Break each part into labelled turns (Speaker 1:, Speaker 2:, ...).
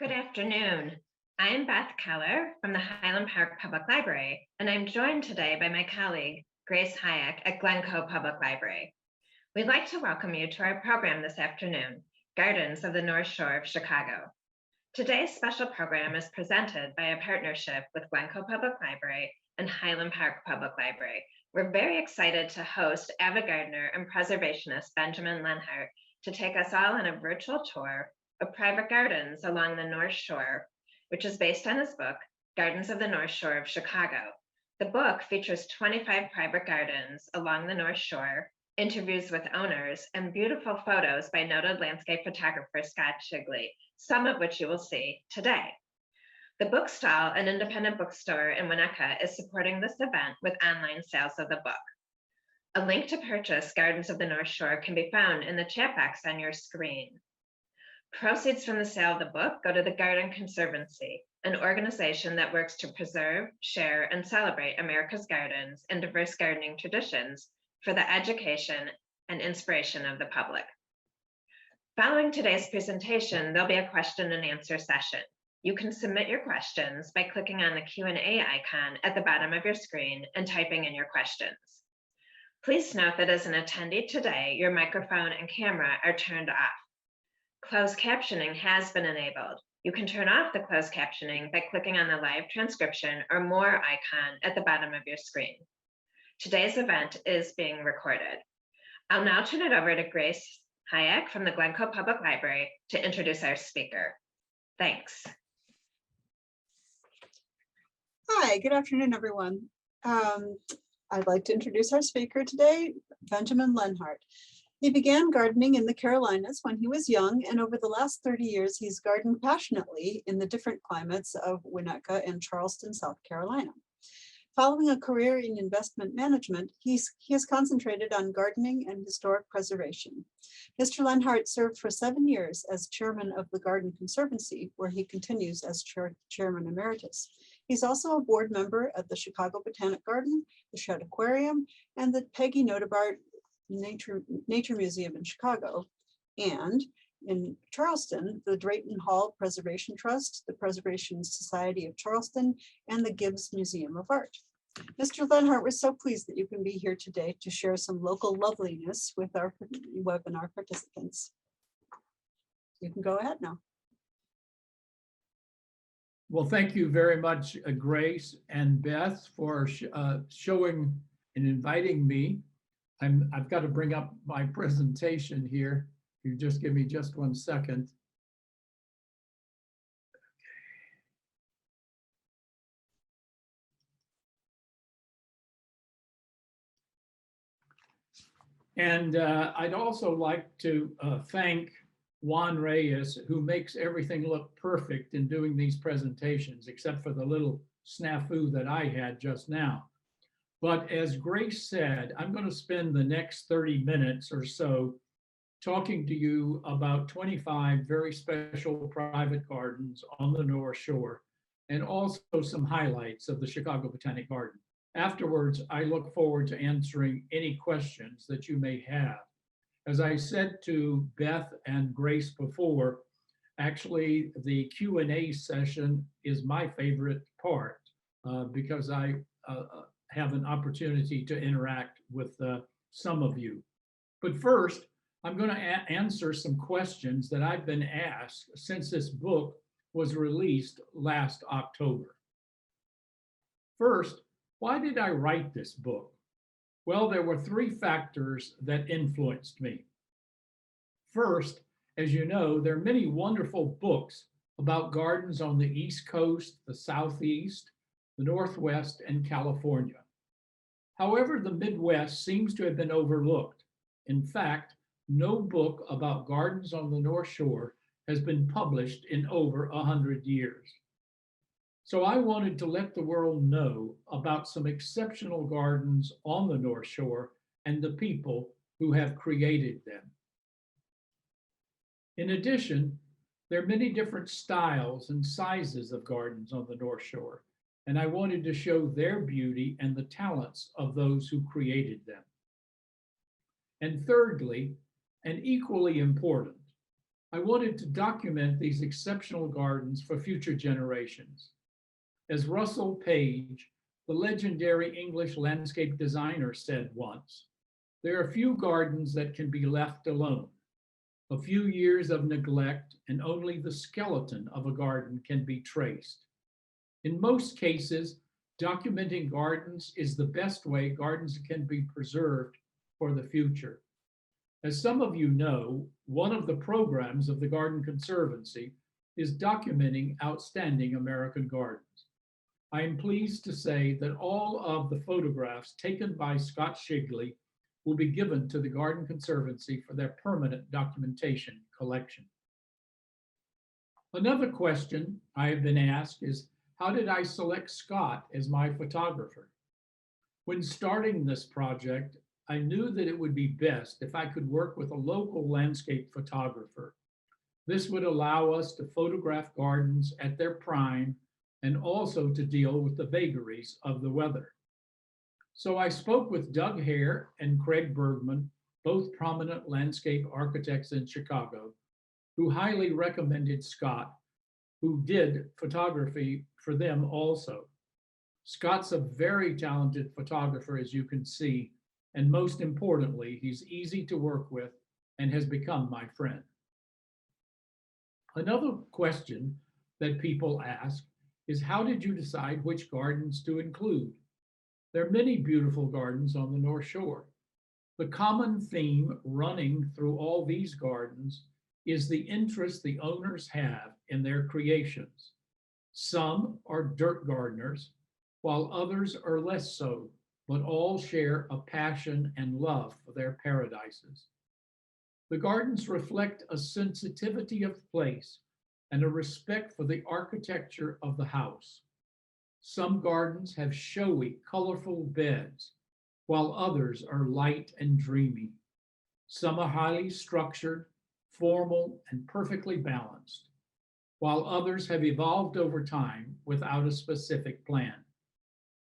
Speaker 1: Good afternoon. I'm Beth Keller from the Highland Park Public Library, and I'm joined today by my colleague, Grace Hayek at Glencoe Public Library. We'd like to welcome you to our program this afternoon, Gardens of the North Shore of Chicago. Today's special program is presented by a partnership with Glencoe Public Library and Highland Park Public Library. We're very excited to host avid gardener and preservationist Benjamin Lenhardt to take us all on a virtual tour of private gardens along the North Shore, which is based on his book, Gardens of the North Shore of Chicago. The book features 25 private gardens along the North Shore, interviews with owners, and beautiful photos by noted landscape photographer Scott Shigley, some of which you will see today. The Bookstall, an independent bookstore in Winnetka, is supporting this event with online sales of the book. A link to purchase Gardens of the North Shore can be found in the chat box on your screen. Proceeds from the sale of the book go to the Garden Conservancy, an organization that works to preserve, share, and celebrate America's gardens and diverse gardening traditions for the education and inspiration of the public. Following today's presentation, there'll be a question and answer session. You can submit your questions by clicking on the Q&A icon at the bottom of your screen and typing in your questions. Please note that as an attendee today, your microphone and camera are turned off. Closed captioning has been enabled. You can turn off the closed captioning by clicking on the live transcription or more icon at the bottom of your screen. Today's event is being recorded. I'll now turn it over to Grace Hayek from the Glencoe Public Library to introduce our speaker. Thanks.
Speaker 2: Hi, good afternoon, everyone. I'd like to introduce our speaker today, Benjamin Lenhardt. He began gardening in the Carolinas when he was young, and over the last 30 years, he's gardened passionately in the different climates of Winnetka and Charleston, South Carolina. Following a career in investment management, he has concentrated on gardening and historic preservation. Mr. Lenhardt served for 7 years as chairman of the Garden Conservancy, where he continues as chairman emeritus. He's also a board member at the Chicago Botanic Garden, the Shedd Aquarium, and the Peggy Notebart Nature Museum in Chicago, and in Charleston, the Drayton Hall Preservation Trust, the Preservation Society of Charleston, and the Gibbs Museum of Art. Mr. Lenhardt, we're so pleased that you can be here today to share some local loveliness with our webinar participants. You can go ahead now.
Speaker 3: Well, thank you very much, Grace and Beth, for showing and inviting me. I've got to bring up my presentation here. You just give me just 1 second. And I'd also like to thank Juan Reyes, who makes everything look perfect in doing these presentations, except for the little snafu that I had just now. But as Grace said, I'm going to spend the next 30 minutes or so talking to you about 25 very special private gardens on the North Shore, and also some highlights of the Chicago Botanic Garden. Afterwards, I look forward to answering any questions that you may have. As I said to Beth and Grace before, actually the Q&A session is my favorite part because I have an opportunity to interact with some of you. But first, I'm going to answer some questions that I've been asked since this book was released last October. First, why did I write this book? Well, there were 3 factors that influenced me. First, as you know, there are many wonderful books about gardens on the East Coast, the Southeast, the Northwest, and California. However, the Midwest seems to have been overlooked. In fact, no book about gardens on the North Shore has been published in over 100 years. So I wanted to let the world know about some exceptional gardens on the North Shore and the people who have created them. In addition, there are many different styles and sizes of gardens on the North Shore, and I wanted to show their beauty and the talents of those who created them. And thirdly, and equally important, I wanted to document these exceptional gardens for future generations. As Russell Page, the legendary English landscape designer, said once, there are few gardens that can be left alone. A few years of neglect and only the skeleton of a garden can be traced. In most cases, documenting gardens is the best way gardens can be preserved for the future. As some of you know, one of the programs of the Garden Conservancy is documenting outstanding American gardens. I am pleased to say that all of the photographs taken by Scott Shigley will be given to the Garden Conservancy for their permanent documentation collection. Another question I have been asked is, how did I select Scott as my photographer? When starting this project, I knew that it would be best if I could work with a local landscape photographer. This would allow us to photograph gardens at their prime and also to deal with the vagaries of the weather. So I spoke with Doug Hare and Craig Bergman, both prominent landscape architects in Chicago, who highly recommended Scott, who did photography for them also. Scott's a very talented photographer, as you can see, and most importantly, he's easy to work with and has become my friend. Another question that people ask is, how did you decide which gardens to include? There are many beautiful gardens on the North Shore. The common theme running through all these gardens is the interest the owners have in their creations. Some are dirt gardeners, while others are less so, but all share a passion and love for their paradises. The gardens reflect a sensitivity of place and a respect for the architecture of the house. Some gardens have showy, colorful beds, while others are light and dreamy. Some are highly structured, formal, and perfectly balanced, while others have evolved over time without a specific plan.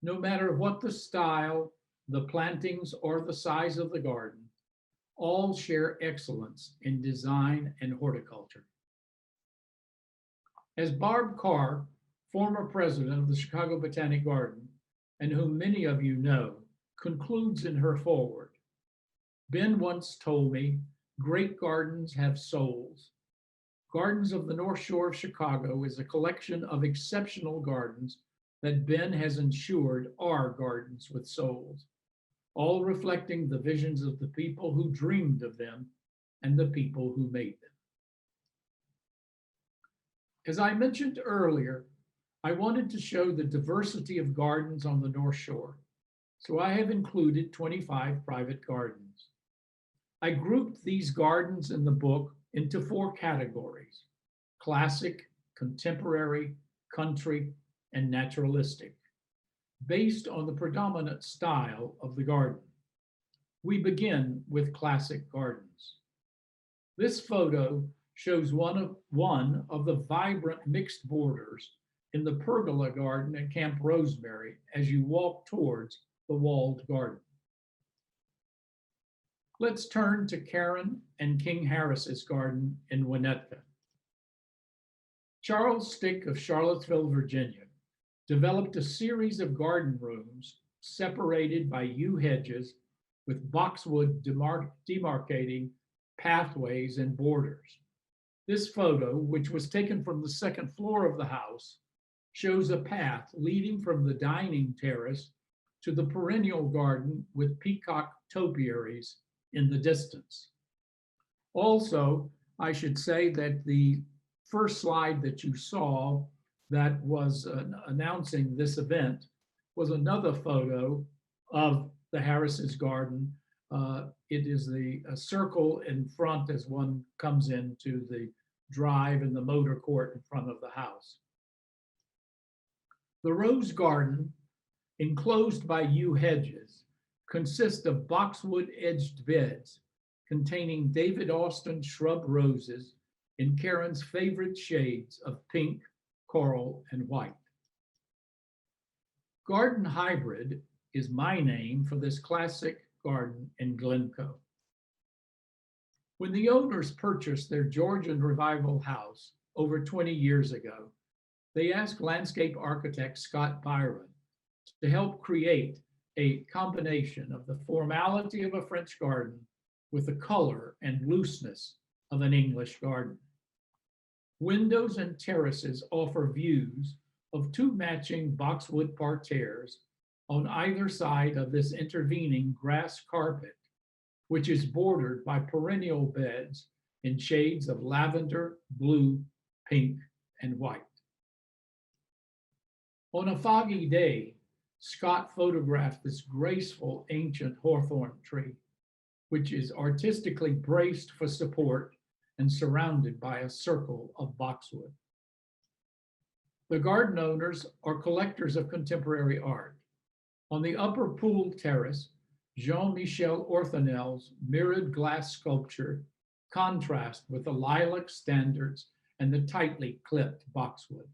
Speaker 3: No matter what the style, the plantings, or the size of the garden, all share excellence in design and horticulture. As Barb Carr, former president of the Chicago Botanic Garden, and whom many of you know, concludes in her foreword, Ben once told me, great gardens have souls. Gardens of the North Shore of Chicago is a collection of exceptional gardens that Ben has ensured are gardens with souls, all reflecting the visions of the people who dreamed of them and the people who made them. As I mentioned earlier, I wanted to show the diversity of gardens on the North Shore, so I have included 25 private gardens. I grouped these gardens in the book into 4 categories: classic, contemporary, country, and naturalistic, based on the predominant style of the garden. We begin with classic gardens. This photo shows one of the vibrant mixed borders in the pergola garden at Camp Rosemary as you walk towards the walled garden. Let's turn to Karen and King Harris's garden in Winnetka. Charles Stick of Charlottesville, Virginia, developed a series of garden rooms separated by yew hedges with boxwood demarcating pathways and borders. This photo, which was taken from the second floor of the house, shows a path leading from the dining terrace to the perennial garden with peacock topiaries in the distance. Also, I should say that the first slide that you saw that was announcing this event was another photo of the Harris's garden. It is the circle in front as one comes into the drive and the motor court in front of the house. The rose garden, enclosed by yew hedges, consists of boxwood edged beds containing David Austin shrub roses in Karen's favorite shades of pink, coral, and white. Garden Hybrid is my name for this classic garden in Glencoe. When the owners purchased their Georgian Revival house over 20 years ago, they asked landscape architect Scott BYRON to help create a combination of the formality of a French garden with the color and looseness of an English garden. Windows and terraces offer views of two matching boxwood parterres on either side of this intervening grass carpet, which is bordered by perennial beds in shades of lavender, blue, pink, and white. On a foggy day, Scott photographed this graceful ancient hawthorn tree, which is artistically braced for support and surrounded by a circle of boxwood. The garden owners are collectors of contemporary art. On the upper pool terrace, Jean-Michel Orthanel's mirrored glass sculpture contrasts with the lilac standards and the tightly clipped boxwood.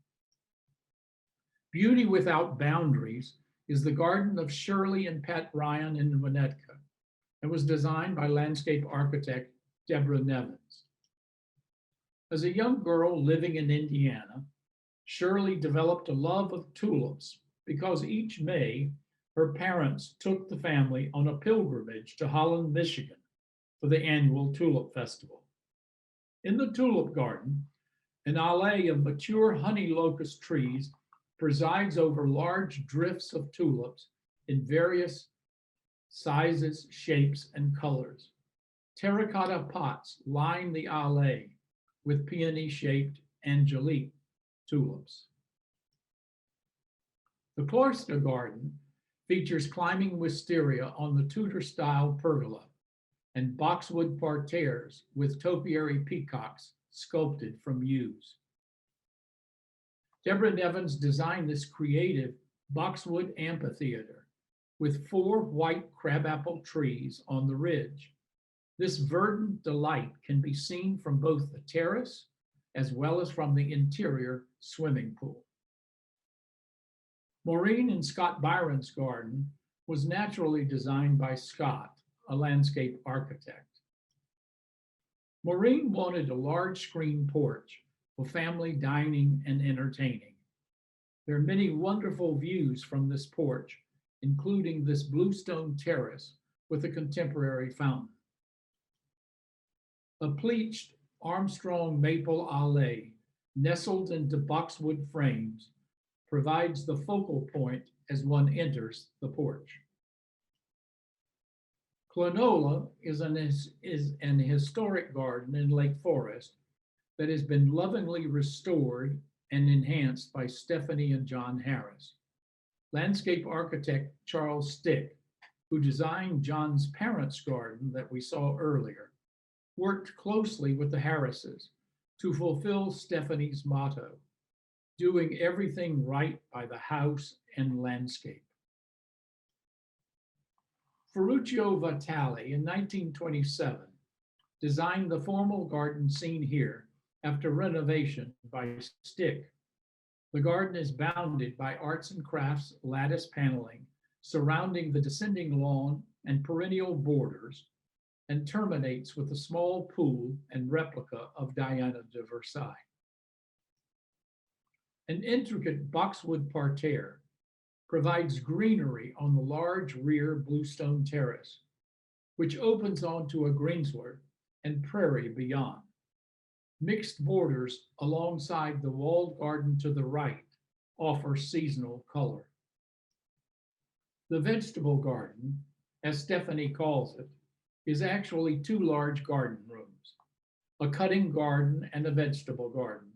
Speaker 3: Beauty without boundaries is the garden of Shirley and Pat Ryan in Winnetka and was designed by landscape architect Deborah Nevins. As a young girl living in Indiana, Shirley developed a love of tulips because each May, her parents took the family on a pilgrimage to Holland, Michigan for the annual Tulip Festival. In the tulip garden, an allée of mature honey locust trees presides over large drifts of tulips in various sizes, shapes, and colors. Terracotta pots line the allée with peony-shaped Angelique tulips. The cloister garden features climbing wisteria on the Tudor-style pergola and boxwood parterres with topiary peacocks sculpted from yews. Deborah Nevins designed this creative boxwood amphitheater with 4 white crabapple trees on the ridge. This verdant delight can be seen from both the terrace as well as from the interior swimming pool. Maureen and Scott BYRON's garden was naturally designed by Scott, a landscape architect. Maureen wanted a large screen porch for family dining and entertaining. There are many wonderful views from this porch, including this bluestone terrace with a contemporary fountain. A pleached Armstrong maple allée nestled into boxwood frames provides the focal point as one enters the porch. CLINOLA is an historic garden in Lake Forest that has been lovingly restored and enhanced by Stephanie and John Harris. Landscape architect Charles Stick, who designed John's parents' garden that we saw earlier, worked closely with the Harrises to fulfill Stephanie's motto, doing everything right by the house and landscape. Ferruccio Vitali in 1927 designed the formal garden seen here after renovation by Stick. The garden is bounded by arts and crafts lattice paneling surrounding the descending lawn and perennial borders, and terminates with a small pool and replica of Diana de Versailles. An intricate boxwood parterre provides greenery on the large rear bluestone terrace, which opens onto a greensward and prairie beyond. Mixed borders alongside the walled garden to the right offer seasonal color. The vegetable garden, as Stephanie calls it, is actually 2 large garden rooms, a cutting garden and a vegetable garden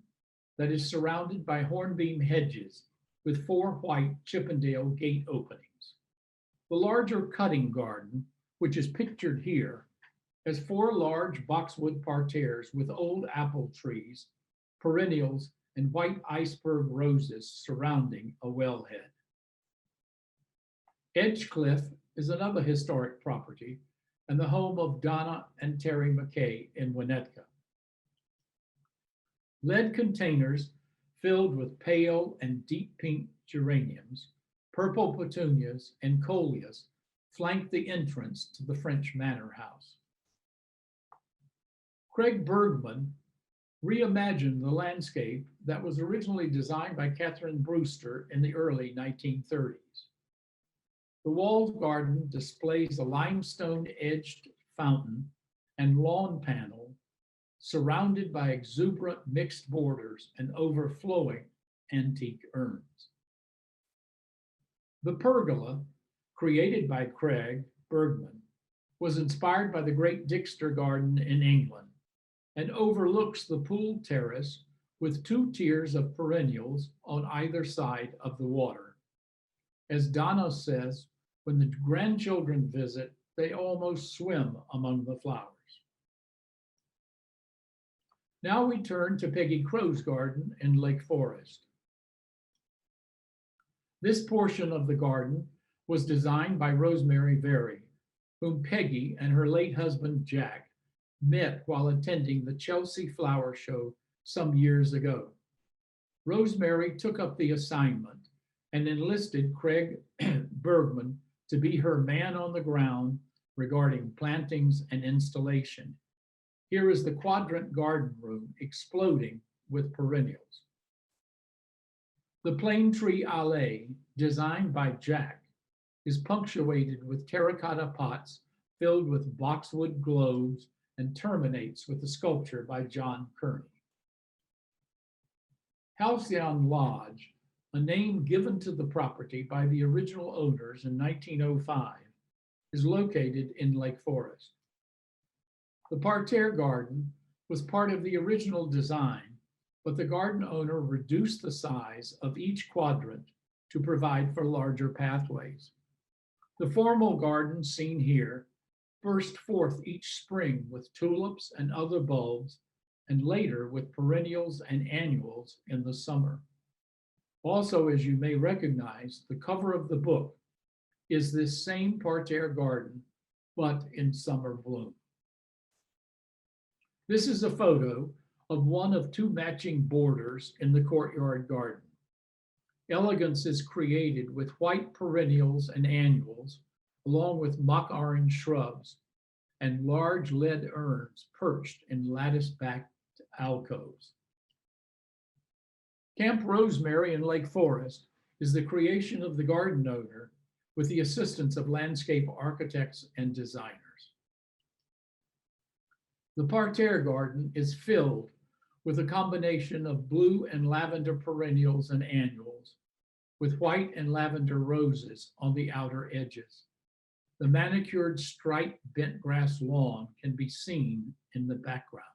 Speaker 3: that is surrounded by hornbeam hedges with 4 white Chippendale gate openings. The larger cutting garden, which is pictured here, has 4 large boxwood parterres with old apple trees, perennials, and white iceberg roses surrounding a wellhead. EDGECLIFF is another historic property and the home of Donna and Terry McKay in Winnetka. Lead containers filled with pale and deep pink geraniums, purple petunias, and coleus flank the entrance to the French manor house. Craig Bergman reimagined the landscape that was originally designed by Catherine Brewster in the early 1930s. The walled garden displays a limestone-edged fountain and lawn panel surrounded by exuberant mixed borders and overflowing antique urns. The pergola, created by Craig Bergman, was inspired by the Great Dixter Garden in England and overlooks the pool terrace with 2 tiers of perennials on either side of the water. As Donna says, when the grandchildren visit, they almost swim among the flowers. Now we turn to Peggy Crow's garden in Lake Forest. This portion of the garden was designed by Rosemary Very, whom Peggy and her late husband Jack met while attending the Chelsea Flower Show some years ago. Rosemary took up the assignment and enlisted Craig Bergman to be her man on the ground regarding plantings and installation. Here is the quadrant garden room exploding with perennials. The plane tree allée, designed by Jack, is punctuated with terracotta pots filled with boxwood globes and terminates with a sculpture by John Kearney. Halcyon Lodge, a name given to the property by the original owners in 1905, is located in Lake Forest. The parterre garden was part of the original design, but the garden owner reduced the size of each quadrant to provide for larger pathways. The formal garden seen here burst forth each spring with tulips and other bulbs, and later with perennials and annuals in the summer. Also, as you may recognize, the cover of the book is this same parterre garden, but in summer bloom. This is a photo of one of 2 matching borders in the courtyard garden. Elegance is created with white perennials and annuals, along with mock orange shrubs and large lead urns perched in lattice-backed alcoves. Camp Rosemary in Lake Forest is the creation of the garden owner with the assistance of landscape architects and designers. The parterre garden is filled with a combination of blue and lavender perennials and annuals, with white and lavender roses on the outer edges. The manicured striped bentgrass lawn can be seen in the background.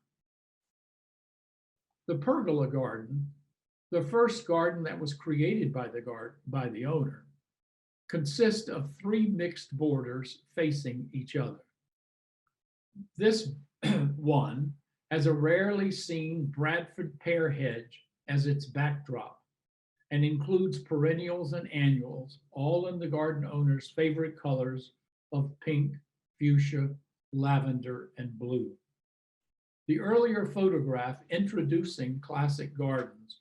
Speaker 3: The pergola garden, the first garden that was created by the owner, consists of 3 mixed borders facing each other. This one has a rarely seen Bradford pear hedge as its backdrop and includes perennials and annuals, all in the garden owner's favorite colors of pink, fuchsia, lavender, and blue. The earlier photograph introducing classic gardens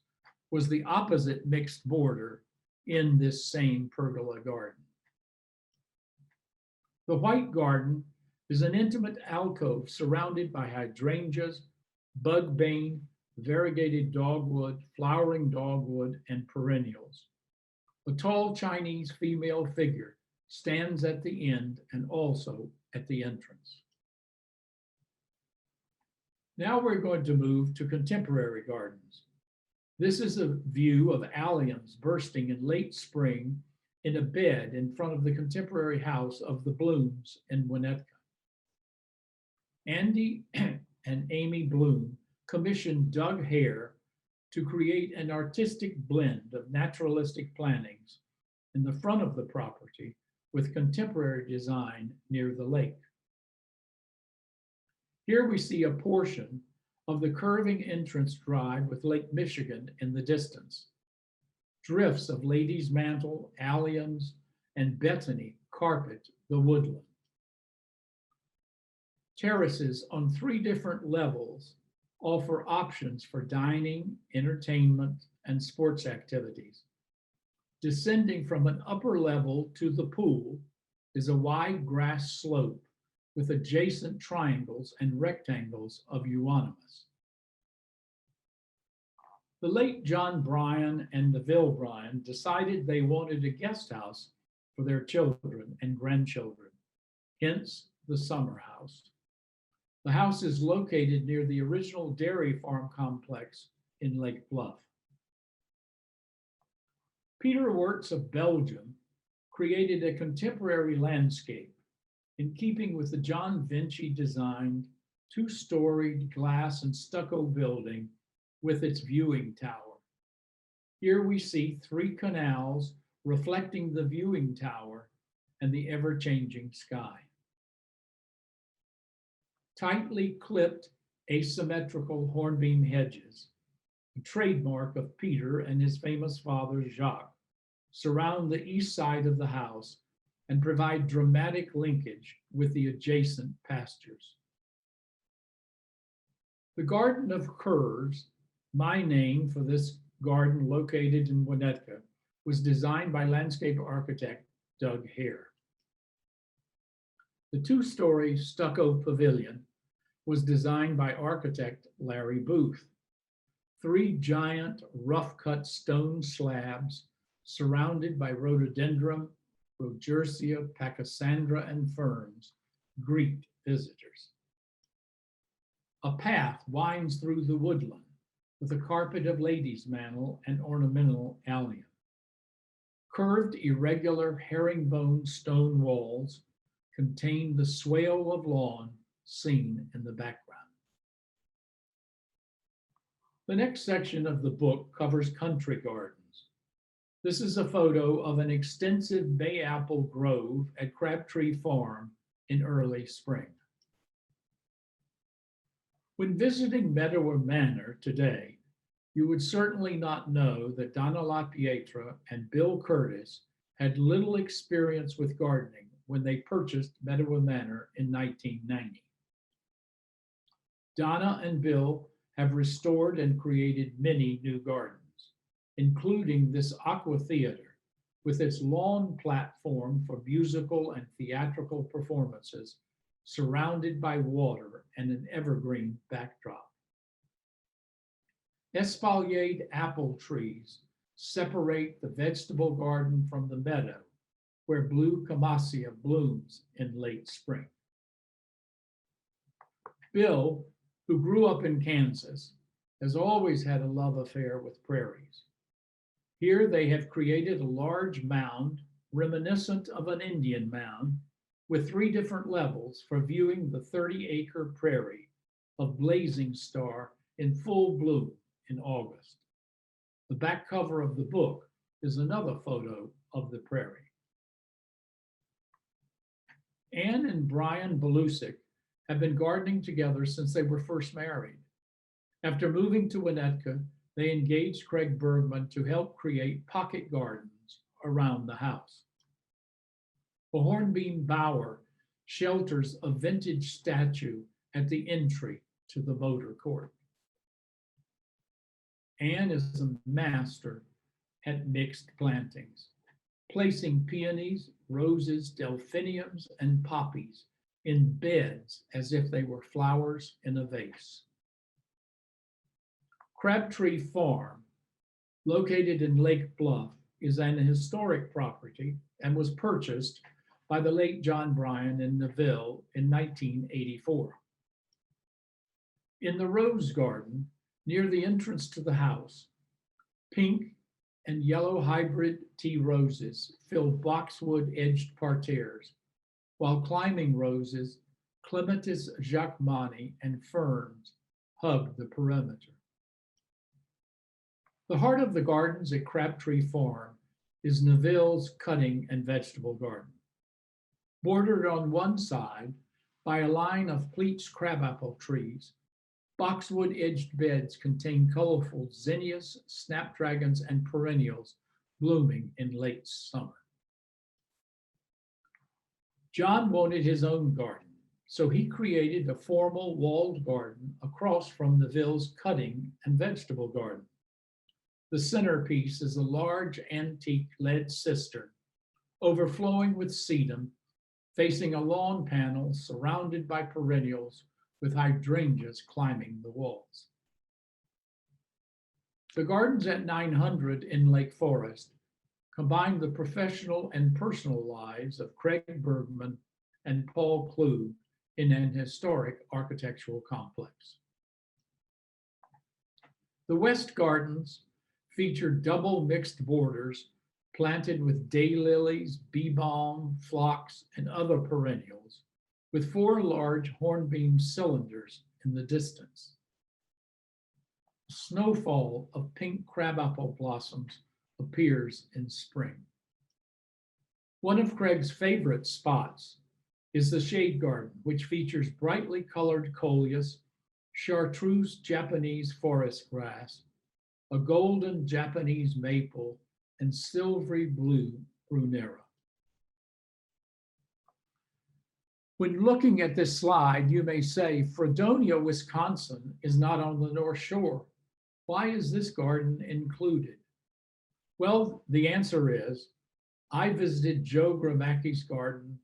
Speaker 3: was the opposite mixed border in this same pergola garden. The white garden is an intimate alcove surrounded by hydrangeas, bugbane, variegated dogwood, flowering dogwood, and perennials. A tall Chinese female figure stands at the end and also at the entrance. Now we're going to move to contemporary gardens. This is a view of alliums bursting in late spring in a bed in front of the contemporary house of the BLUHMs in Winnetka. Andy and Amy BLUHM commissioned Doug Hare to create an artistic blend of naturalistic plantings in the front of the property with contemporary design near the lake. Here we see a portion of the curving entrance drive with Lake Michigan in the distance. Drifts of ladies' mantle, alliums, and betony carpet the woodland. Terraces on 3 different levels offer options for dining, entertainment, and sports activities. Descending from an upper level to the pool is a wide grass slope with adjacent triangles and rectangles of euonymus. The late John Bryan and Neville Bryan decided they wanted a guest house for their children and grandchildren, hence the summer house. The house is located near the original dairy farm complex in Lake Bluff. Peter Wirtz of Belgium created a contemporary landscape in keeping with the John Vinci designed two-storied glass and stucco building with its viewing tower. Here we see three canals reflecting the viewing tower and the ever-changing sky. Tightly clipped asymmetrical hornbeam hedges, the trademark of Peter and his famous father Jacques, surround the east side of the house and provide dramatic linkage with the adjacent pastures. The Garden of Curves, my name for this garden located in Winnetka, was designed by landscape architect Doug Hare. The two-story stucco pavilion was designed by architect Larry Booth. Three giant rough-cut stone slabs surrounded by rhododendron, Rogersia, pachysandra, and ferns greet visitors. A path winds through the woodland with a carpet of lady's mantle and ornamental allium. Curved, irregular herringbone stone walls contain the swale of lawn seen in the background. The next section of the book covers country gardens. This is a photo of an extensive Mayapple grove at CRABTREE Farm in early spring. When visiting METTAWA Manor today, you would certainly not know that Donna LaPietra and Bill Curtis had little experience with gardening when they purchased METTAWA Manor in 1990. Donna and Bill have restored and created many new gardens, including this aqua theater with its lawn platform for musical and theatrical performances surrounded by water and an evergreen backdrop. Espaliered apple trees separate the vegetable garden from the meadow, where blue camassia blooms in late spring. Bill, who grew up in Kansas, has always had a love affair with prairies. Here they have created a large mound reminiscent of an Indian mound with 3 different levels for viewing the 30-acre prairie of blazing star in full bloom in August. The back cover of the book is another photo of the prairie. Anne and Brian BALUSEK have been gardening together since they were first married. After moving to Winnetka, they engaged Craig Bergman to help create pocket gardens around the house. The hornbeam bower shelters a vintage statue at the entry to the motor court. Anne is a master at mixed plantings, placing peonies, roses, delphiniums, and poppies in beds as if they were flowers in a vase. CRABTREE Farm, located in Lake Bluff, is an historic property and was purchased by the late John Bryan and Neville in 1984. In the rose garden, near the entrance to the house, pink and yellow hybrid tea roses fill boxwood-edged parterres, while climbing roses, Clematis jacquemani, and ferns hug the perimeter. The heart of the gardens at CRABTREE Farm is Neville's cutting and vegetable garden. Bordered on one side by a line of Pleat's crabapple trees, boxwood-edged beds contain colorful zinnias, snapdragons, and perennials blooming in late summer. John wanted his own garden, so he created a formal walled garden across from Neville's cutting and vegetable garden. The centerpiece is a large antique lead cistern overflowing with sedum facing a lawn panel surrounded by perennials with hydrangeas climbing the walls. The gardens at 900 in Lake Forest combine the professional and personal lives of Craig Bergman and Paul CLOUE in an historic architectural complex. The West Gardens feature double mixed borders planted with daylilies, bee balm, phlox, and other perennials, with 4 large hornbeam cylinders in the distance. A snowfall of pink crabapple blossoms appears in spring. One of Craig's favorite spots is the shade garden, which features brightly colored coleus, chartreuse Japanese forest grass, a golden Japanese maple, and silvery blue brunera. When looking at this slide, you may say, Fredonia, Wisconsin is not on the North Shore. Why is this garden included? Well, the answer is, I visited Joe Gromacki's garden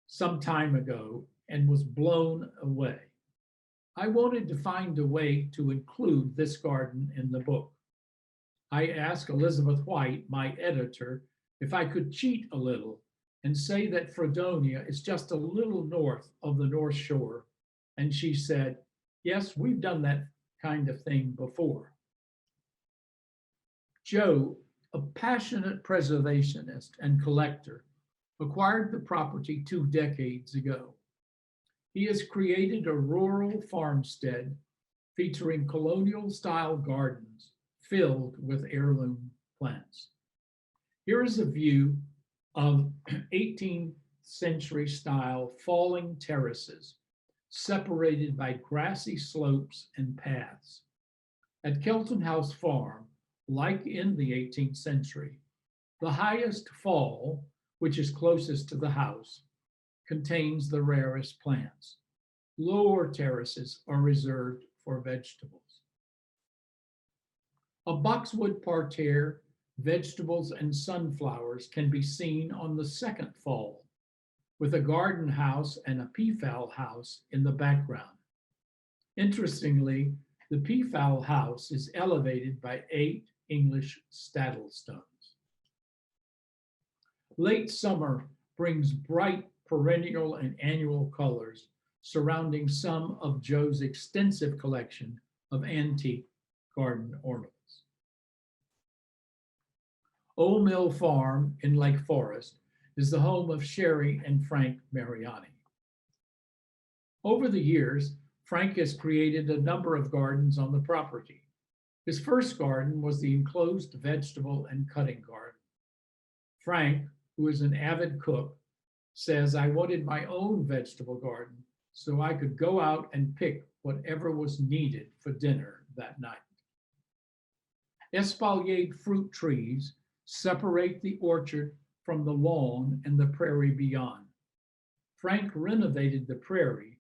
Speaker 3: some time ago and was blown away. I wanted to find a way to include this garden in the book. I asked Elizabeth White, my editor, if I could cheat a little and say that Fredonia is just a little north of the North Shore. And she said, yes, we've done that kind of thing before. Joe, a passionate preservationist and collector, acquired the property 2 decades ago. He has created a rural farmstead featuring colonial-style gardens filled with heirloom plants. Here is a view of 18th century style falling terraces separated by grassy slopes and paths. At Kelton House Farm, like in the 18th century, the highest fall, which is closest to the house, contains the rarest plants. Lower terraces are reserved for vegetables. A boxwood parterre, vegetables, and sunflowers can be seen on the second fall, with a garden house and a peafowl house in the background. Interestingly, the peafowl house is elevated by 8 English saddle stones. Late summer brings bright perennial and annual colors surrounding some of Joe's extensive collection of antique garden ornaments. Old Mill Farm in Lake Forest is the home of Sherry and Frank Mariani. Over the years, Frank has created a number of gardens on the property. His first garden was the enclosed vegetable and cutting garden. Frank, who is an avid cook, says, I wanted my own vegetable garden so I could go out and pick whatever was needed for dinner that night. Espaliered fruit trees separate the orchard from the lawn and the prairie beyond. Frank renovated the prairie,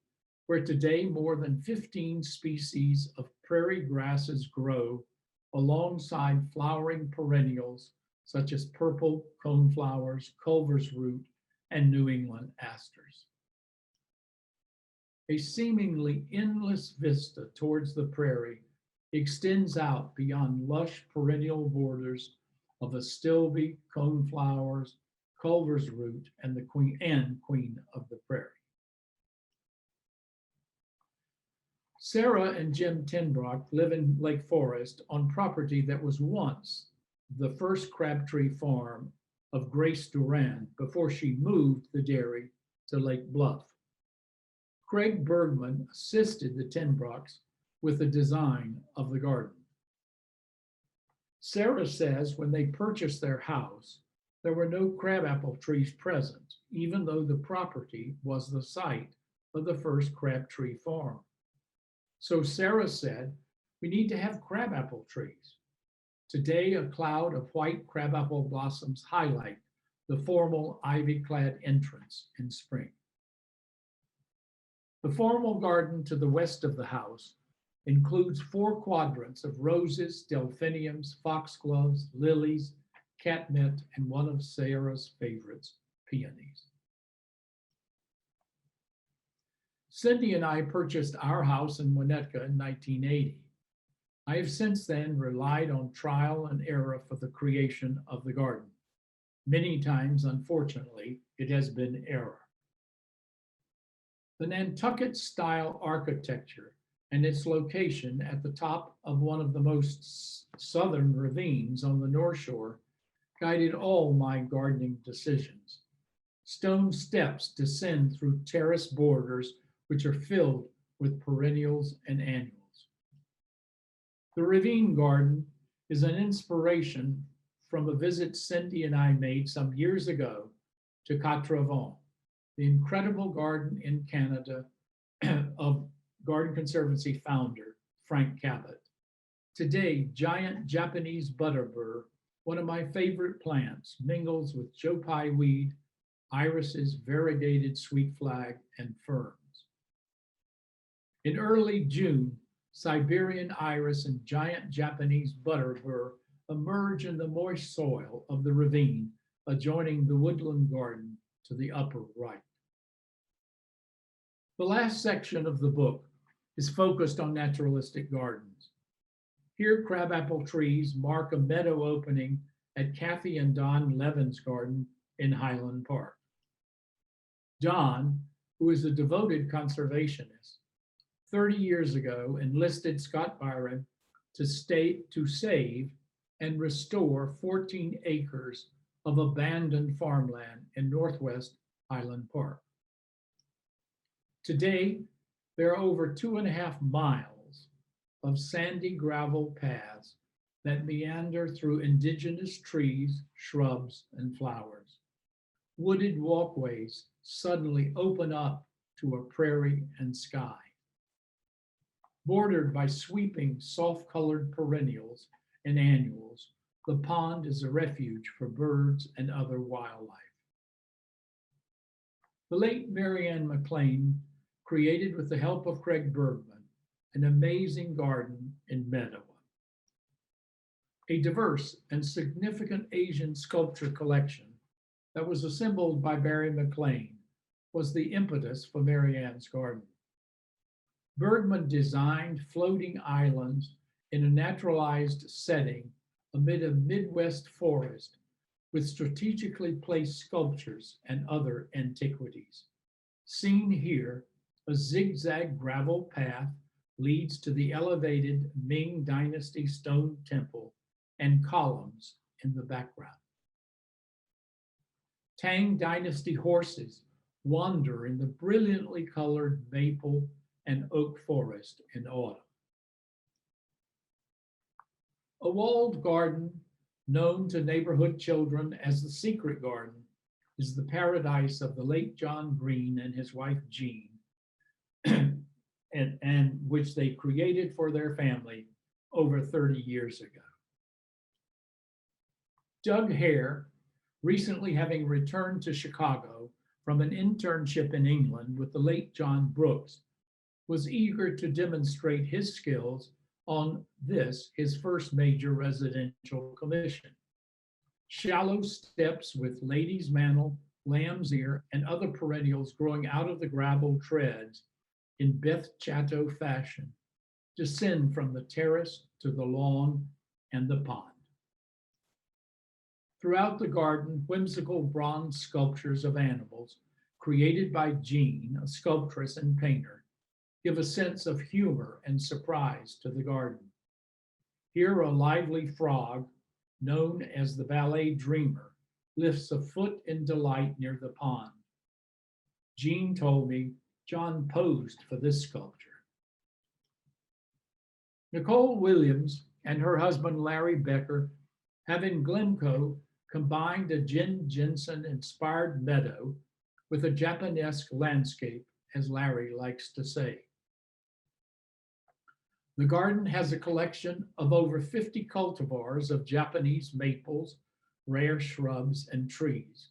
Speaker 3: where today more than 15 species of prairie grasses grow alongside flowering perennials such as purple coneflowers, Culver's root, and New England asters. A seemingly endless vista towards the prairie extends out beyond lush perennial borders of astilbe, coneflowers, Culver's root, and the queen of the prairie. Sarah and Jim TENBROEK live in Lake Forest on property that was once the first CRABTREE farm of Grace Duran before she moved the dairy to Lake Bluff. Craig Bergman assisted the TENBROEKs with the design of the garden. Sarah says when they purchased their house, there were no crabapple trees present, even though the property was the site of the first CRABTREE farm. So Sarah said, we need to have crabapple trees. Today, a cloud of white crabapple blossoms highlight the formal ivy-clad entrance in spring. The formal garden to the west of the house includes 4 quadrants of roses, delphiniums, foxgloves, lilies, catmint, and one of Sarah's favorites, peonies. Cindy and I purchased our house in Winnetka in 1980. I have since then relied on trial and error for the creation of the garden. Many times, unfortunately, it has been error. The Nantucket style architecture and its location at the top of one of the most southern ravines on the North Shore guided all my gardening decisions. Stone steps descend through terrace borders which are filled with perennials and annuals. The ravine garden is an inspiration from a visit Cindy and I made some years ago to Quatre-Vents, the incredible garden in Canada of Garden Conservancy founder Frank Cabot. Today, giant Japanese butterbur, one of my favorite plants, mingles with Joe Pye weed, irises, variegated sweet flag, and ferns. In early June, Siberian iris and giant Japanese butterbur emerge in the moist soil of the ravine adjoining the woodland garden to the upper right. The last section of the book is focused on naturalistic gardens. Here, crabapple trees mark a meadow opening at Kathy and Don Levin's garden in Highland Park. Don, who is a devoted conservationist, 30 years ago enlisted Scott BYRON to save and restore 14 acres of abandoned farmland in Northwest Highland Park. Today, there are over 2.5 miles of sandy gravel paths that meander through indigenous trees, shrubs, and flowers. Wooded walkways suddenly open up to a prairie and sky. Bordered by sweeping, soft-colored perennials and annuals, the pond is a refuge for birds and other wildlife. The late Mary Ann McLean created, with the help of Craig Bergman, an amazing garden in METTAWA. A diverse and significant Asian sculpture collection that was assembled by Barry McLean was the impetus for Mary Ann's garden. Bergman designed floating islands in a naturalized setting amid a Midwest forest with strategically placed sculptures and other antiquities. Seen here, a zigzag gravel path leads to the elevated Ming Dynasty stone temple and columns in the background. Tang Dynasty horses wander in the brilliantly colored maple and oak forest in autumn. A walled garden known to neighborhood children as the Secret Garden is the paradise of the late John Green and his wife Jean, and which they created for their family over 30 years ago. Doug Hare, recently having returned to Chicago from an internship in England with the late John Brooks, was eager to demonstrate his skills on this, his first major residential commission. Shallow steps with lady's mantle, lamb's ear, and other perennials growing out of the gravel treads in Beth Chatto fashion descend from the terrace to the lawn and the pond. Throughout the garden, whimsical bronze sculptures of animals created by Jean, a sculptress and painter, give a sense of humor and surprise to the garden. Here, a lively frog, known as the ballet dreamer, lifts a foot in delight near the pond. Jean told me John posed for this sculpture. Nicole Williams and her husband Larry Becker have in Glencoe combined a Jim Jensen-inspired meadow with a Japanesque landscape, as Larry likes to say. The garden has a collection of over 50 cultivars of Japanese maples, rare shrubs, and trees.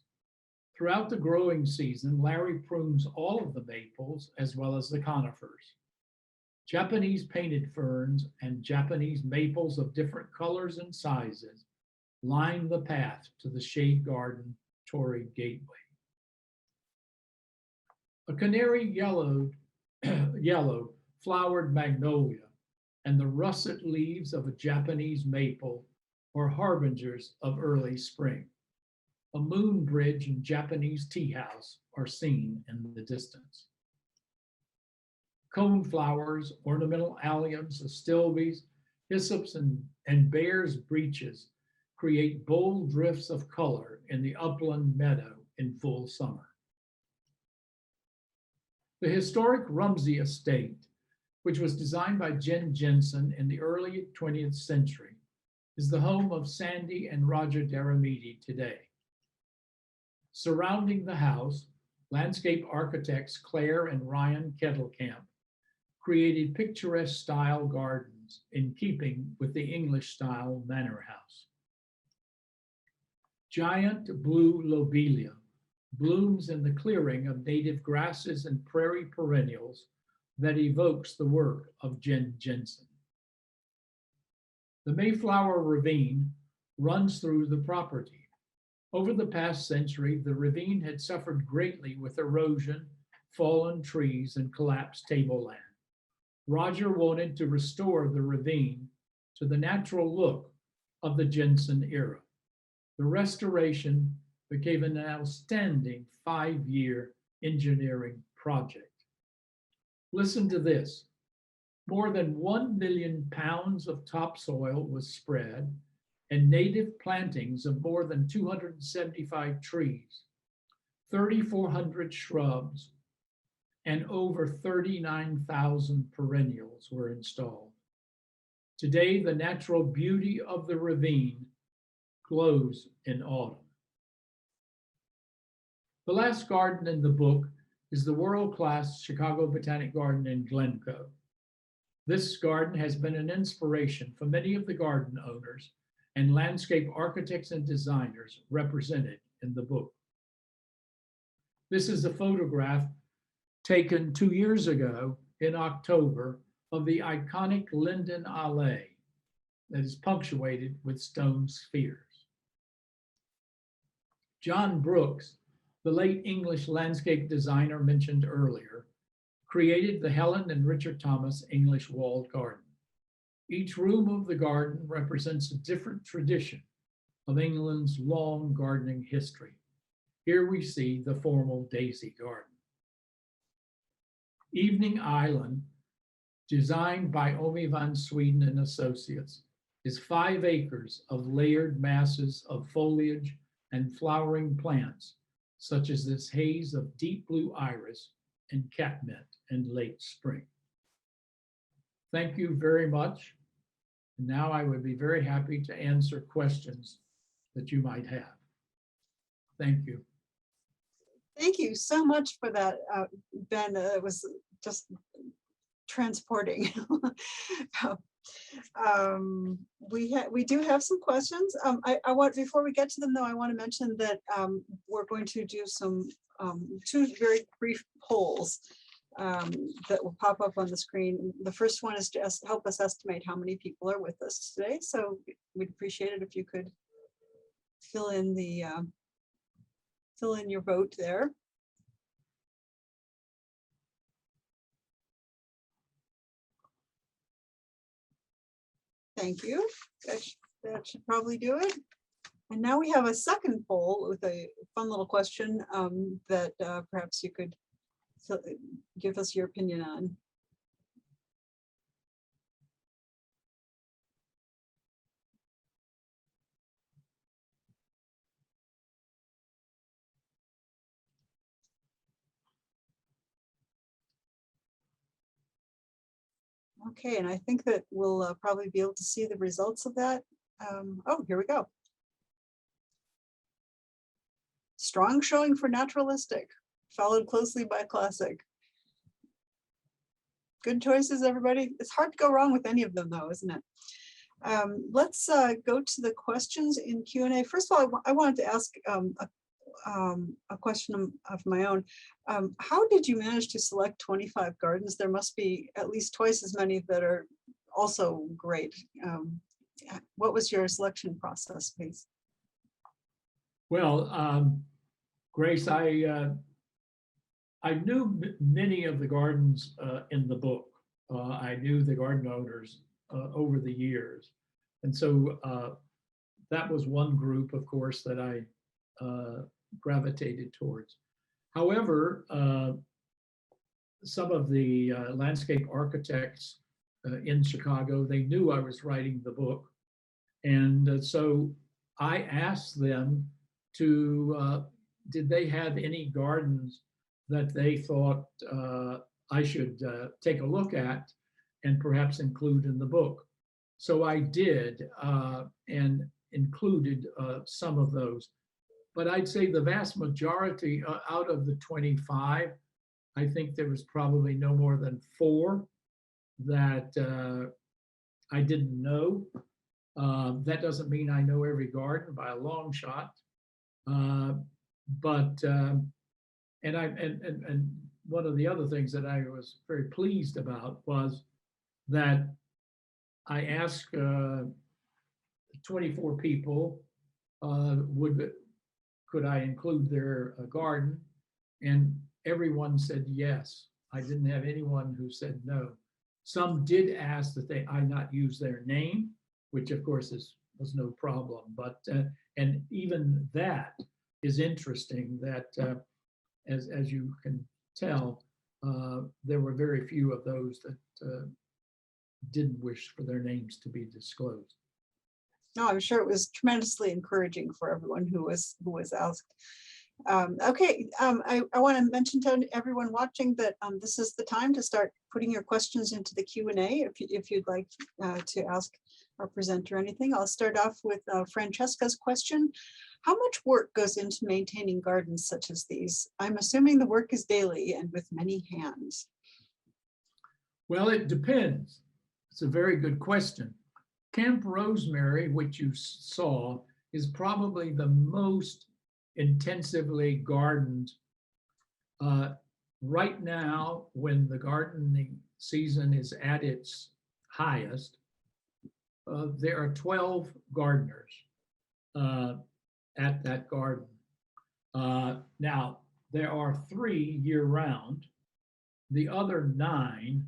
Speaker 3: Throughout the growing season, Larry prunes all of the maples as well as the conifers. Japanese painted ferns and Japanese maples of different colors and sizes line the path to the shade garden Torrey Gateway. A canary yellowed yellow flowered magnolia and the russet leaves of a Japanese maple are harbingers of early spring. A moon bridge and Japanese tea house are seen in the distance. Cone flowers, ornamental alliums, astilbes, hyssops, and bear's breeches create bold drifts of color in the upland meadow in full summer. The historic Rumsey estate, which was designed by Jen Jensen in the early 20th century, is the home of Sandy and Roger Daramidi today. Surrounding the house, landscape architects Claire and Ryan Kettlecamp created picturesque style gardens in keeping with the English style manor house. Giant blue lobelia blooms in the clearing of native grasses and prairie perennials that evokes the work of Jen Jensen. The Mayflower Ravine runs through the property. Over the past century, the ravine had suffered greatly with erosion, fallen trees, and collapsed tableland. Roger wanted to restore the ravine to the natural look of the Jensen era. The restoration became an outstanding 5-year engineering project. Listen to this. More than 1 million pounds of topsoil was spread and native plantings of more than 275 trees, 3,400 shrubs, and over 39,000 perennials were installed. Today, the natural beauty of the ravine glows in autumn. The last garden in the book is the world-class Chicago Botanic Garden in Glencoe. This garden has been an inspiration for many of the garden owners and landscape architects and designers represented in the book. This is a photograph taken 2 years ago in October of the iconic Linden Allée that is punctuated with stone spheres. John Brooks, the late English landscape designer mentioned earlier, created the Helen and Richard Thomas English walled garden. Each room of the garden represents a different tradition of England's long gardening history. Here we see the formal daisy garden. Evening Island, designed by Omi van Sweden and Associates, is 5 acres of layered masses of foliage and flowering plants, such as this haze of deep blue iris and catmint in late spring. Thank you very much. And now I would be very happy to answer questions that you might have. Thank you.
Speaker 2: Thank you so much for that, Ben. It was just transporting. We do have some questions. I want, before we get to them though, I want to mention that we're going to do some 2 very brief polls that will pop up on the screen. The first one is to help us estimate how many people are with us today. So we'd appreciate it if you could fill in your vote there. Thank you. That should probably do it. And now we have a second poll with a fun little question that perhaps you could give us your opinion on. Okay, and I think that we'll probably be able to see the results of that. Oh, here we go. Strong showing for naturalistic, followed closely by classic. Good choices, everybody. It's hard to go wrong with any of them though, isn't it? Let's go to the questions in Q&A. First of all, I wanted to ask a question of my own. How did you manage to select 25 gardens? There must be at least twice as many that are also great. What was your selection process, please?
Speaker 3: Well, Grace, I I knew many of the gardens in the book. I knew the garden owners over the years. And so that was one group, of course, that I gravitated towards. However, some of the landscape architects in Chicago, they knew I was writing the book. And so I asked them to, did they have any gardens that they thought I should take a look at and perhaps include in the book. So I did and included some of those. But I'd say the vast majority out of the 25, I think there was probably no more than 4 that I didn't know. That doesn't mean I know every garden by a long shot. And one of the other things that I was very pleased about was that I asked 24 people, could I include their garden? And everyone said yes. I didn't have anyone who said no. Some did ask that I not use their name, which of course was no problem. But and even that is interesting that as you can tell, there were very few of those that didn't wish for their names to be disclosed.
Speaker 2: No, I'm sure it was tremendously encouraging for everyone who was asked. Okay, I want to mention to everyone watching that this is the time to start putting your questions into the Q&A if you'd like to ask our presenter anything. I'll start off with Francesca's question. How much work goes into maintaining gardens such as these? I'm assuming the work is daily and with many hands.
Speaker 3: Well, it depends. It's a very good question. Camp Rosemary, which you saw, is probably the most intensively gardened. Right now, when the gardening season is at its highest, there are 12 gardeners at that garden. Now, there are 3 year-round. The other 9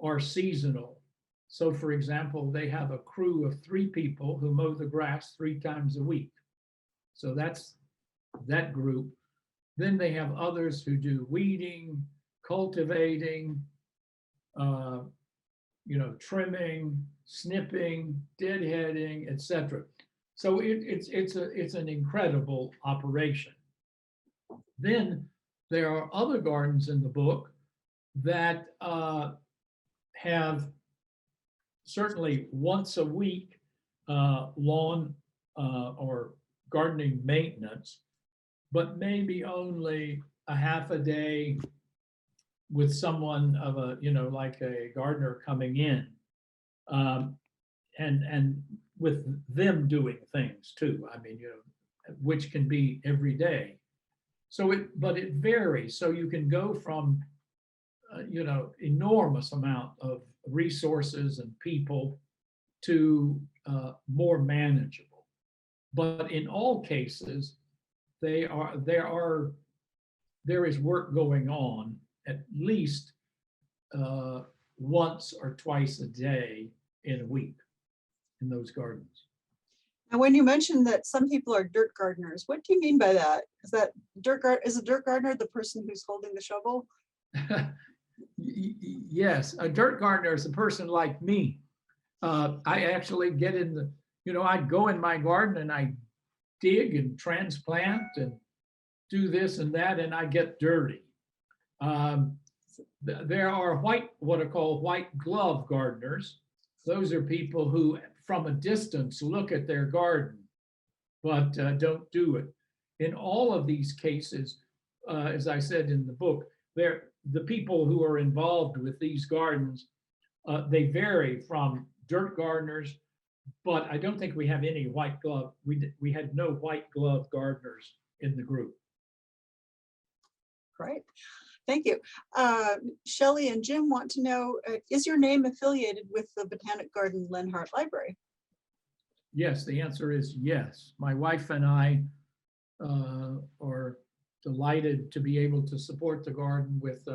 Speaker 3: are seasonal. So, for example, they have a crew of 3 people who mow the grass 3 times a week. So that's that group. Then they have others who do weeding, cultivating, trimming, snipping, deadheading, etc. So it's an incredible operation. Then there are other gardens in the book that have certainly once a week lawn or gardening maintenance, but maybe only a half a day with someone of a, like a gardener coming in, and with them doing things too. I mean, which can be every day. So but it varies. So you can go from, enormous amount of resources and people to more manageable. But in all cases, there is work going on at least once or twice a day in a week in those gardens.
Speaker 2: And when you mentioned that some people are dirt gardeners, what do you mean by that? Is that is a dirt gardener the person who's holding the shovel?
Speaker 3: Yes, a dirt gardener is a person like me. I actually get in the, I'd go in my garden and I dig and transplant and do this and that, and I get dirty. There are what are called white glove gardeners. Those are people who, from a distance, look at their garden, but don't do it. In all of these cases, as I said in the book, the people who are involved with these gardens, they vary from dirt gardeners, but I don't think we have any white glove. We had no white glove gardeners in the group.
Speaker 2: Great, thank you. Shelley and Jim want to know, is your name affiliated with the Botanic Garden Lenhardt Library?
Speaker 3: Yes, the answer is yes. My wife and I are delighted to be able to support the garden with,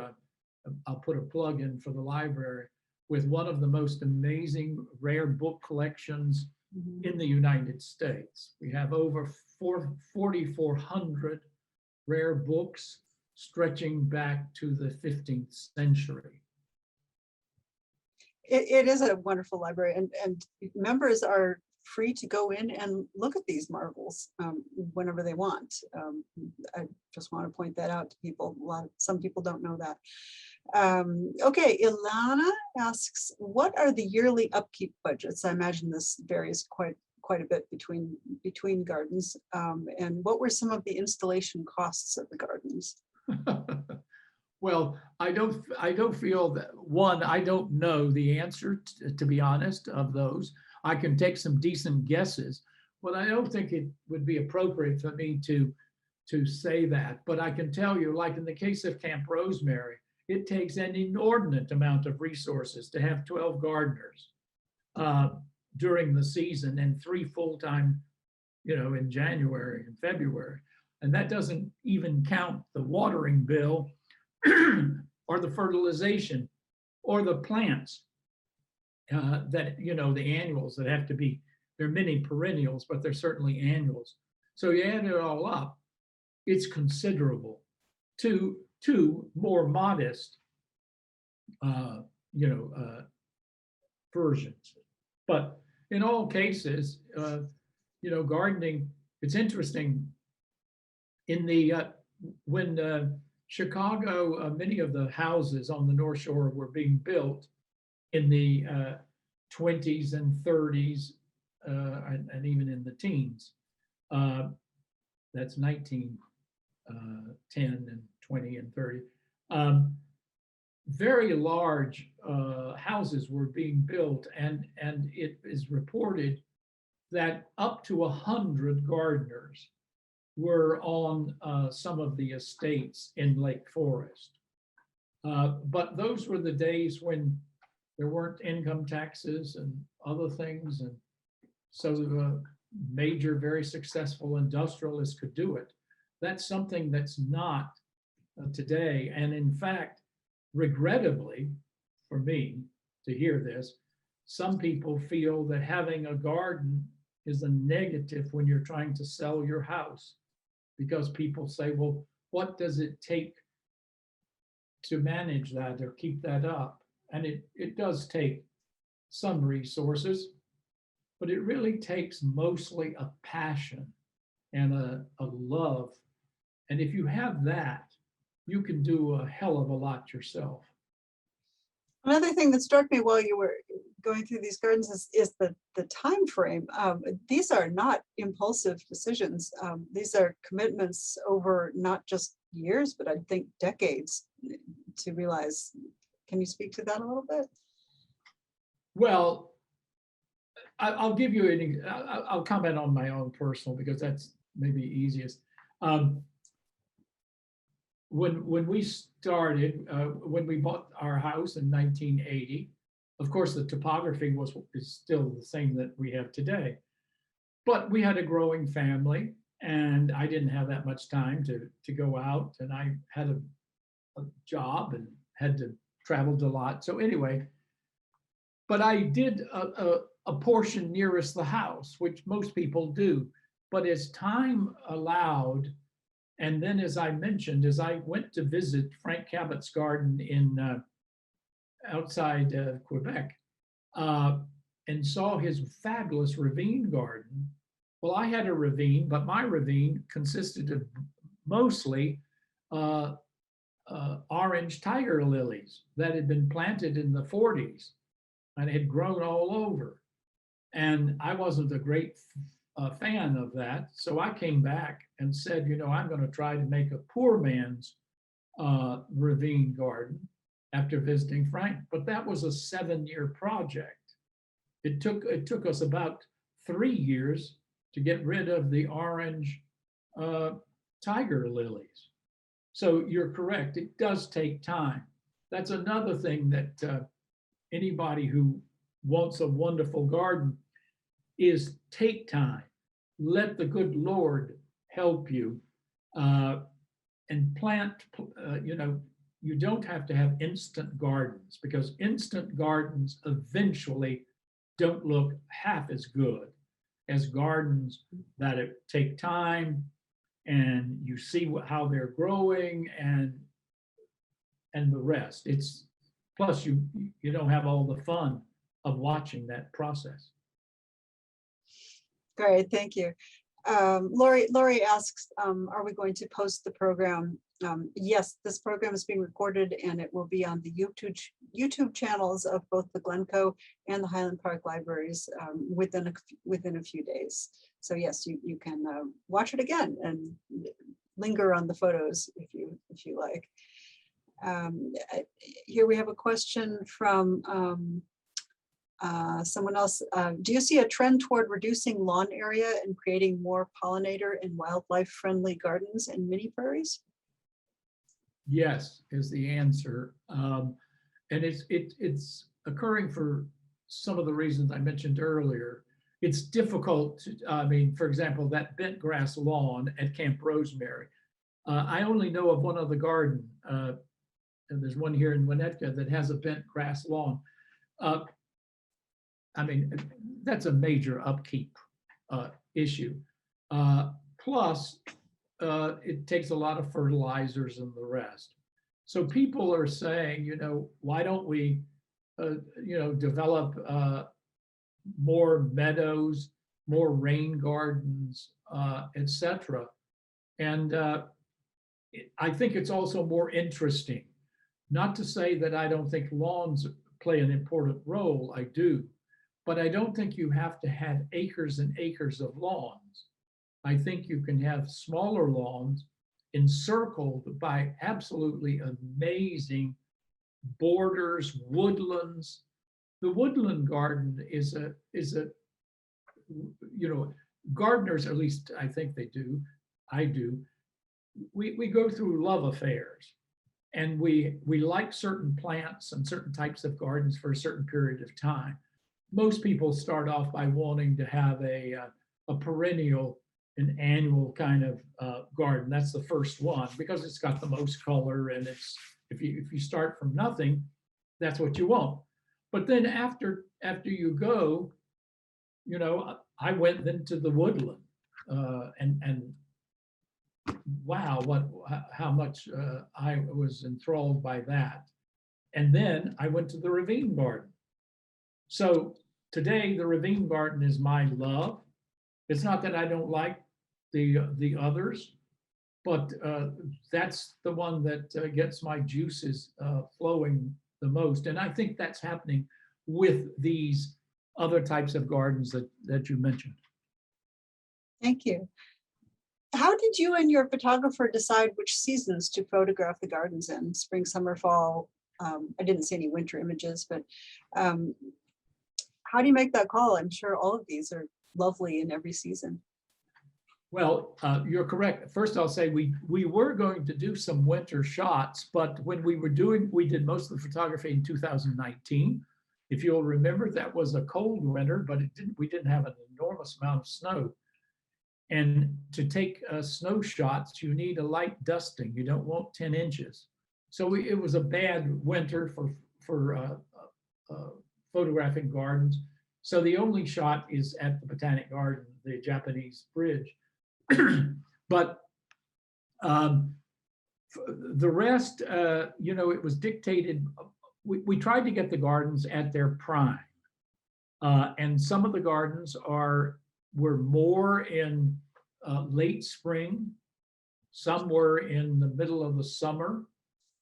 Speaker 3: I'll put a plug in for the library, with one of the most amazing rare book collections in the United States. We have over 4,400 rare books stretching back to the 15th century.
Speaker 2: It is a wonderful library, and members are free to go in and look at these marvels whenever they want. I just want to point that out to people. Some people don't know that. Okay, Ilana asks, what are the yearly upkeep budgets? I imagine this varies quite a bit between gardens. And what were some of the installation costs of the gardens?
Speaker 3: Well, I don't feel that, one, I don't know the answer, to be honest, of those. I can take some decent guesses, but I don't think it would be appropriate for me to say that. But I can tell you, like in the case of Camp Rosemary, it takes an inordinate amount of resources to have 12 gardeners during the season and 3 full-time, in January and February. And that doesn't even count the watering bill or the fertilization or the plants that, the annuals that have to be, they're many perennials, but they're certainly annuals. So you add it all up, it's considerable. To more modest, versions. But in all cases, gardening, it's interesting. In the, when Chicago, many of the houses on the North Shore were being built in the 20s and 30s, and even in the teens. That's 1910 and 20 and 30. Very large houses were being built, and it is reported that up to 100 gardeners were on some of the estates in Lake Forest. But those were the days when there weren't income taxes and other things, and so the major, very successful industrialists could do it. That's something that's not today. And in fact, regrettably, for me to hear this, some people feel that having a garden is a negative when you're trying to sell your house, because people say, well, what does it take to manage that or keep that up? And it does take some resources, but it really takes mostly a passion and a love. And if you have that, you can do a hell of a lot yourself.
Speaker 2: Another thing that struck me while you were going through these gardens is the time frame. These are not impulsive decisions. These are commitments over not just years, but I think decades to realize. Can you speak to that a little bit?
Speaker 3: Well, I'll give you I'll comment on my own personal, because that's maybe easiest. When we started, when we bought our house in 1980, of course, the topography is still the same that we have today. But we had a growing family, and I didn't have that much time to go out, and I had a job and had to traveled a lot. So anyway, but I did a portion nearest the house, which most people do. But as time allowed, and then as I mentioned, as I went to visit Frank Cabot's garden in outside Quebec, and saw his fabulous ravine garden. Well, I had a ravine, but my ravine consisted of mostly orange tiger lilies that had been planted in the 40s and had grown all over. And I wasn't a great fan of that. So I came back and said, I'm going to try to make a poor man's ravine garden after visiting Frank. But that was a 7-year project. It took us about 3 years to get rid of the orange tiger lilies. So you're correct, it does take time. That's another thing that anybody who wants a wonderful garden is take time. Let the good Lord help you. plant, you don't have to have instant gardens, because instant gardens eventually don't look half as good as gardens that take time, and you see how they're growing and the rest. It's plus you don't have all the fun of watching that process.
Speaker 2: Great, thank you. Lori asks, are we going to post the program? Yes, this program is being recorded and it will be on the YouTube channels of both the Glencoe and the Highland Park libraries within a few days. So yes, you can watch it again and linger on the photos if you like. Here we have a question from someone else. Do you see a trend toward reducing lawn area and creating more pollinator and wildlife friendly gardens and mini prairies?
Speaker 3: Yes, is the answer. And it's occurring for some of the reasons I mentioned earlier. It's difficult to, for example, that bent grass lawn at Camp Rosemary. I only know of one other garden, and there's one here in Winnetka that has a bent grass lawn. That's a major upkeep issue. Plus, it takes a lot of fertilizers and the rest. So people are saying, why don't we, develop more meadows, more rain gardens, etc. And I think it's also more interesting. Not to say that I don't think lawns play an important role, I do, but I don't think you have to have acres and acres of lawns. I think you can have smaller lawns encircled by absolutely amazing borders, woodlands. The woodland garden is a gardeners, at least I think they do, I do, we go through love affairs, and we like certain plants and certain types of gardens for a certain period of time. Most people start off by wanting to have a perennial, an annual kind of garden. That's the first one because it's got the most color, and it's if you start from nothing, that's what you want. But then after you go, I went into the woodland, and wow, how much I was enthralled by that. And then I went to the ravine garden. So today the ravine garden is my love. It's not that I don't like the others, but that's the one that gets my juices flowing the most. And I think that's happening with these other types of gardens that you mentioned.
Speaker 2: Thank you. How did you and your photographer decide which seasons to photograph the gardens in? Spring, summer, fall? I didn't see any winter images, but how do you make that call? I'm sure all of these are lovely in every season.
Speaker 3: Well, you're correct. First, I'll say we were going to do some winter shots, but when we did most of the photography in 2019. If you'll remember, that was a cold winter, but we didn't have an enormous amount of snow. And to take snow shots, you need a light dusting. You don't want 10 inches. So it was a bad winter for photographing gardens. So the only shot is at the Botanic Garden, the Japanese bridge. But the rest, it was dictated. We tried to get the gardens at their prime. And some of the gardens were more in late spring. Some were in the middle of the summer.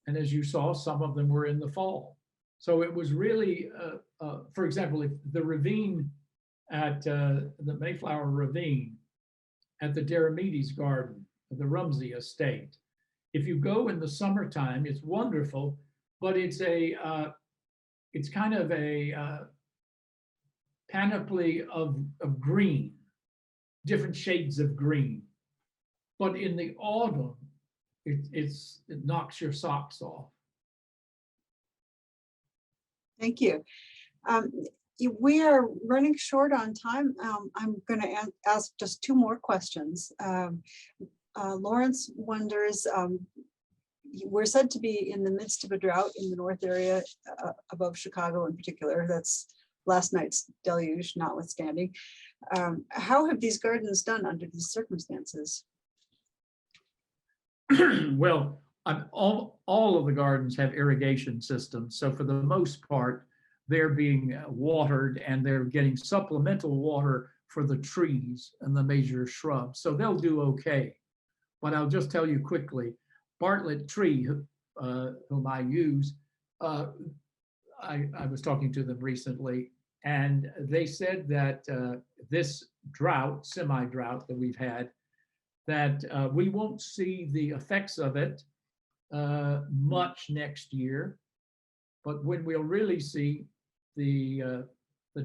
Speaker 3: And as you saw, some of them were in the fall. So it was really, for example, if the ravine at the Mayflower Ravine, at the Daramedes Garden, the Rumsey Estate. If you go in the summertime, it's wonderful, but it's kind of a panoply of green, different shades of green. But in the autumn, it knocks your socks off.
Speaker 2: Thank you. We are running short on time. I'm going to ask just two more questions. Lawrence wonders, we're said to be in the midst of a drought in the north area above Chicago in particular. That's last night's deluge notwithstanding. How have these gardens done under these circumstances?
Speaker 3: Well, all of the gardens have irrigation systems. So for the most part, they're being watered and they're getting supplemental water for the trees and the major shrubs. So they'll do okay. But I'll just tell you quickly, Bartlett Tree, whom I use, I was talking to them recently, and they said that this drought, semi-drought that we've had, that we won't see the effects of it much next year, but when we'll really see the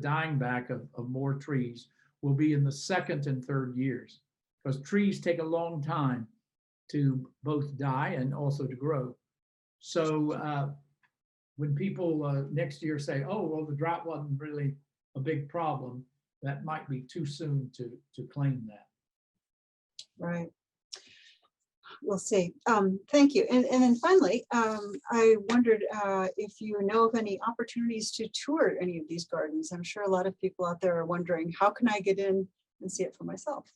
Speaker 3: dying back of more trees will be in the second and third years, because trees take a long time to both die and also to grow. So when people next year say, oh, well, the drought wasn't really a big problem, that might be too soon to claim that.
Speaker 2: Right. We'll see. Thank you. And then finally, I wondered if you know of any opportunities to tour any of these gardens. I'm sure a lot of people out there are wondering, how can I get in and see it for myself?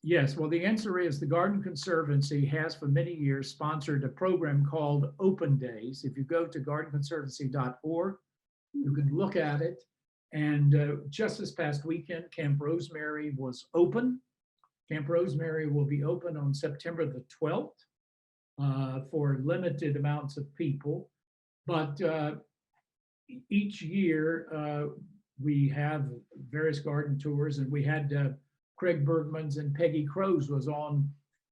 Speaker 3: Yes, well, the answer is the Garden Conservancy has for many years sponsored a program called Open Days. If you go to gardenconservancy.org, you can look at it. And just this past weekend, Camp Rosemary was open. Camp Rosemary will be open on September the 12th for limited amounts of people. But each year we have various garden tours, and we had Craig Bergman's and Peggy Crow's was on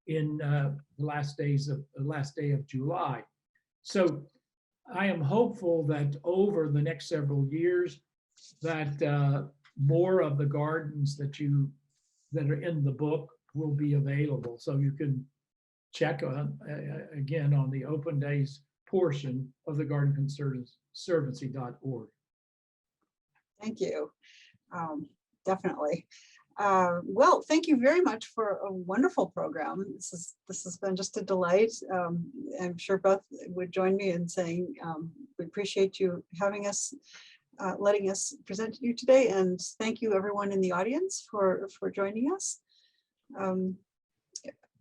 Speaker 3: in the last day of July. So I am hopeful that over the next several years that more of the gardens that are in the book will be available. So you can check on again on the Open Days portion of the gardenconservancy.org.
Speaker 2: Thank you. Definitely. Well, thank you very much for a wonderful program. This has been just a delight. I'm sure Beth would join me in saying we appreciate you having us, letting us present to you today, and thank you everyone in the audience for joining us.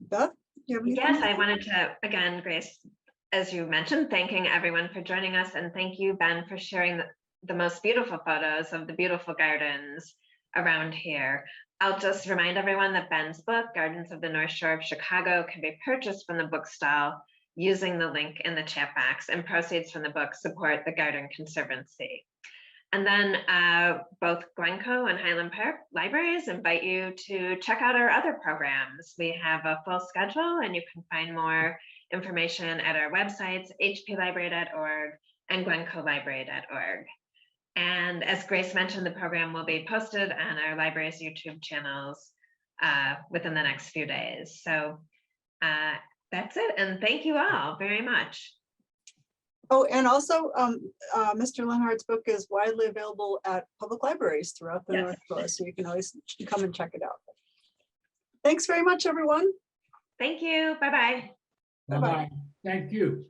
Speaker 2: Beth, do you have anything?
Speaker 1: Yes, I wanted to, again, Grace, as you mentioned, thanking everyone for joining us, and thank you, Ben, for sharing the most beautiful photos of the beautiful gardens around here. I'll just remind everyone that Ben's book, Gardens of the North Shore of Chicago, can be purchased from the bookstall using the link in the chat box, and proceeds from the book support the Garden Conservancy. And then both Glencoe and Highland Park libraries invite you to check out our other programs. We have a full schedule, and you can find more information at our websites, hplibrary.org and glencoelibrary.org. And as Grace mentioned, the program will be posted on our library's YouTube channels within the next few days. So that's it. And thank you all very much.
Speaker 2: Oh, and also Mr. Lenhardt's book is widely available at public libraries throughout the North Shore, so you can always come and check it out. Thanks very much, everyone.
Speaker 1: Thank you. Bye-bye.
Speaker 3: Bye-bye. Thank you.